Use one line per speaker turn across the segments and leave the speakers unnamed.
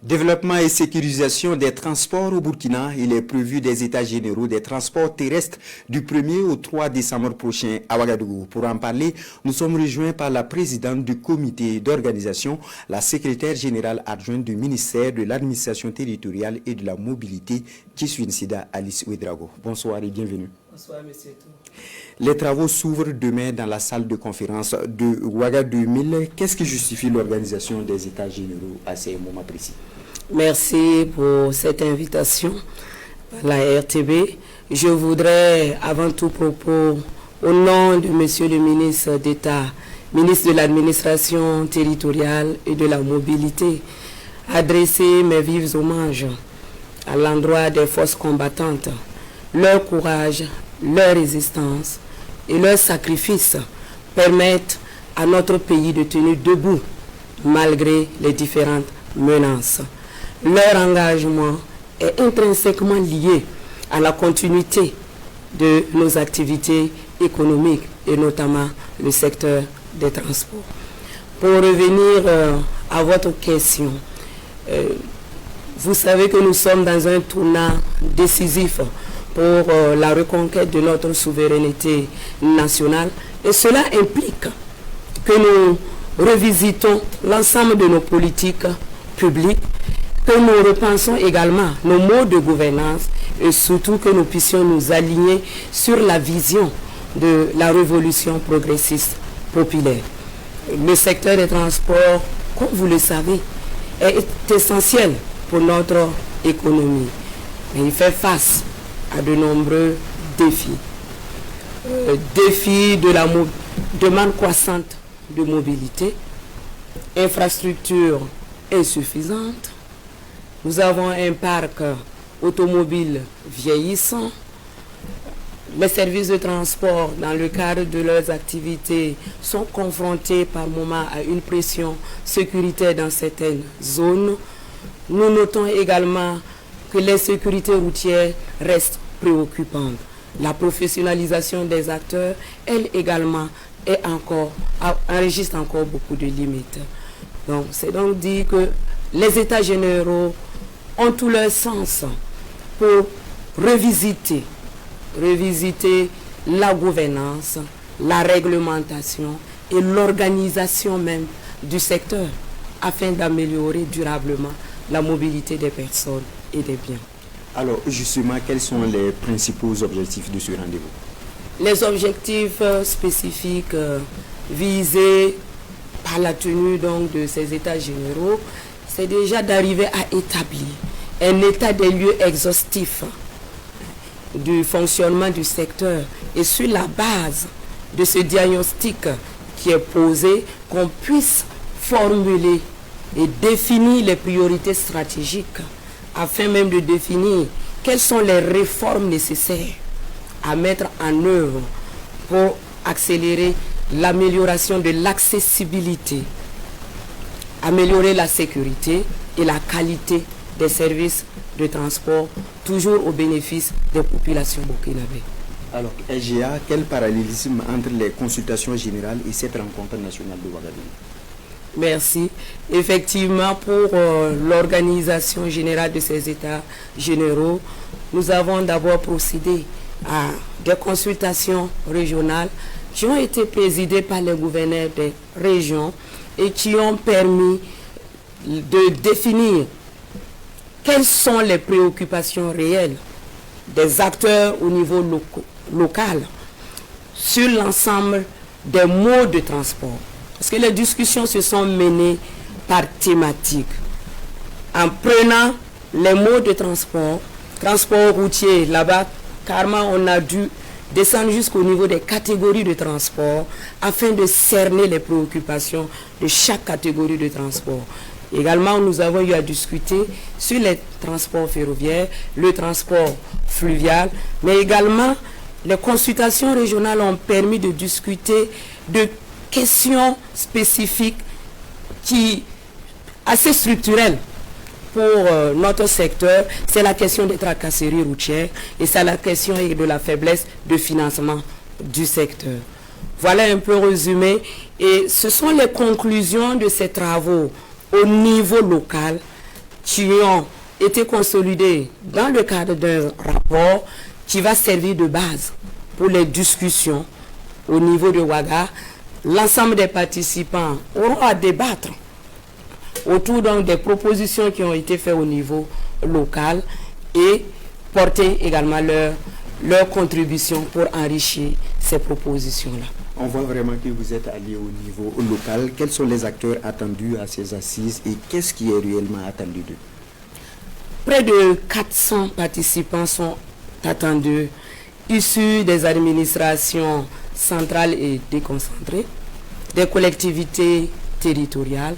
Développement et sécurisation des transports au Burkina. Il est prévu des états généraux des transports terrestres du 1er au 3 décembre prochain à Ouagadougou. Pour en parler, nous sommes rejoints par la présidente du comité d'organisation, la secrétaire générale adjointe du ministère de l'administration territoriale et de la mobilité, Kiswinsida Alice Ouedraogo. Bonsoir et bienvenue.
Bonsoir, monsieur.
Les travaux s'ouvrent demain dans la salle de conférence de Ouaga 2000. Qu'est-ce qui justifie l'organisation des états généraux à ces moments précis?
Merci pour cette invitation à la RTB. Je voudrais, avant tout propos, au nom de monsieur le ministre d'État, ministre de l'administration territoriale et de la mobilité, adresser mes vifs hommages à l'endroit des forces combattantes. Leur courage, leur résistance et leur sacrifice permettent à notre pays de tenir debout malgré les différentes menaces. Leur engagement est intrinsèquement lié à la continuité de nos activités économiques et notamment le secteur des transports. Pour revenir à votre question, vous savez que nous sommes dans un tournant décisif pour la reconquête de notre souveraineté nationale et cela implique que nous revisitons l'ensemble de nos politiques publiques, que nous repensons également nos modes de gouvernance et surtout que nous puissions nous aligner sur la vision de la révolution progressiste populaire. Le secteur des transports, comme vous le savez, est essentiel pour notre économie. Et il fait face à de nombreux défis. Défis de la demande croissante de mobilité, infrastructures insuffisantes. Nous avons un parc automobile vieillissant. Les services de transport, dans le cadre de leurs activités, sont confrontés par moments à une pression sécuritaire dans certaines zones. Nous notons également que l'insécurité routière reste préoccupante. La professionnalisation des acteurs, elle également, enregistre encore beaucoup de limites. Donc, c'est donc dit que les états généraux ont tout leur sens pour revisiter la gouvernance, la réglementation et l'organisation même du secteur afin d'améliorer durablement la mobilité des personnes et des biens.
Alors, justement, quels sont les principaux objectifs de ce rendez-vous?
Les objectifs spécifiques visés par la tenue donc, de ces états généraux, c'est déjà d'arriver à établir un état des lieux exhaustif du fonctionnement du secteur et sur la base de ce diagnostic qui est posé, qu'on puisse formuler et définir les priorités stratégiques afin même de définir quelles sont les réformes nécessaires à mettre en œuvre pour accélérer l'amélioration de l'accessibilité, améliorer la sécurité et la qualité des services de transport, toujours au bénéfice des populations burkinabées.
Alors, SGA, quel parallélisme entre les consultations générales et cette rencontre nationale de Ouagadougou?
Merci. Effectivement, pour l'organisation générale de ces états généraux, nous avons d'abord procédé à des consultations régionales qui ont été présidées par les gouverneurs des régions et qui ont permis de définir quelles sont les préoccupations réelles des acteurs au niveau local sur l'ensemble des modes de transport. Parce que les discussions se sont menées par thématique. En prenant les modes de transport routier, là-bas, carrément on a dû descendre jusqu'au niveau des catégories de transport afin de cerner les préoccupations de chaque catégorie de transport. Également, nous avons eu à discuter sur les transports ferroviaires, le transport fluvial, mais également les consultations régionales ont permis de discuter de questions spécifiques assez structurelles pour notre secteur. C'est la question des tracasseries routières et c'est la question de la faiblesse de financement du secteur. Voilà un peu résumé et ce sont les conclusions de ces travaux au niveau local qui ont été consolidés dans le cadre d'un rapport qui va servir de base pour les discussions au niveau de Ouaga. L'ensemble des participants auront à débattre autour donc des propositions qui ont été faites au niveau local et porter également leur contribution pour enrichir ces propositions-là.
On voit vraiment que vous êtes allé au niveau local. Quels sont les acteurs attendus à ces assises et qu'est-ce qui est réellement attendu d'eux?
Près de 400 participants sont attendus, issus des administrations centrales et déconcentrées, des collectivités territoriales.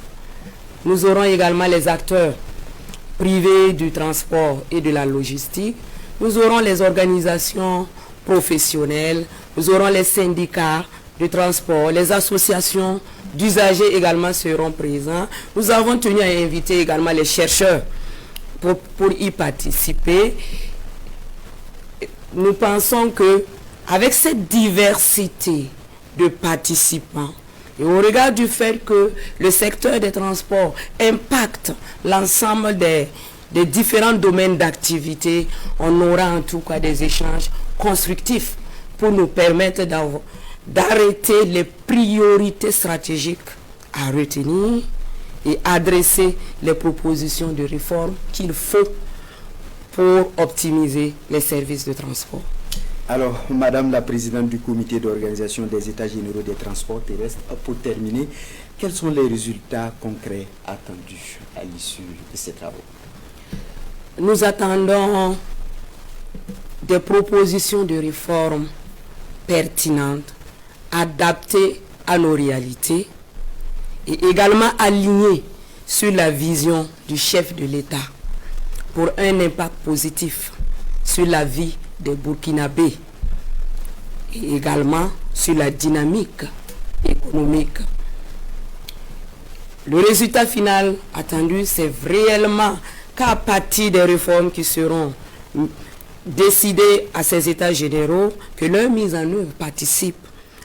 Nous aurons également les acteurs privés du transport et de la logistique. Nous aurons les organisations professionnelles, nous aurons les syndicats de transport, les associations d'usagers également seront présents. Nous avons tenu à inviter également les chercheurs pour y participer. Nous pensons que avec cette diversité de participants et au regard du fait que le secteur des transports impacte l'ensemble des différents domaines d'activité, on aura en tout cas des échanges constructifs pour nous permettre d'arrêter les priorités stratégiques à retenir et adresser les propositions de réforme qu'il faut pour optimiser les services de transport.
Alors, Madame la Présidente du Comité d'organisation des États généraux des transports terrestres, pour terminer, quels sont les résultats concrets attendus à l'issue de ces travaux?
Nous attendons des propositions de réforme pertinentes, adaptées à nos réalités et également alignées sur la vision du chef de l'État pour un impact positif sur la vie des Burkinabés et également sur la dynamique économique. Le résultat final attendu, c'est réellement qu'à partir des réformes qui seront décidées à ces États généraux, que leur mise en œuvre participe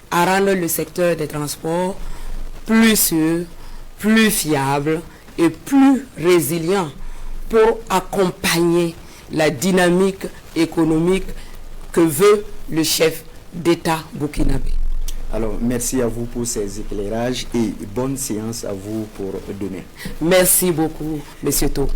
à rendre le secteur des transports plus sûr, plus fiable et plus résilient pour accompagner la dynamique économique que veut le chef d'État burkinabé.
Alors, merci à vous pour ces éclairages et bonne séance à vous pour demain.
Merci beaucoup, M. Tau.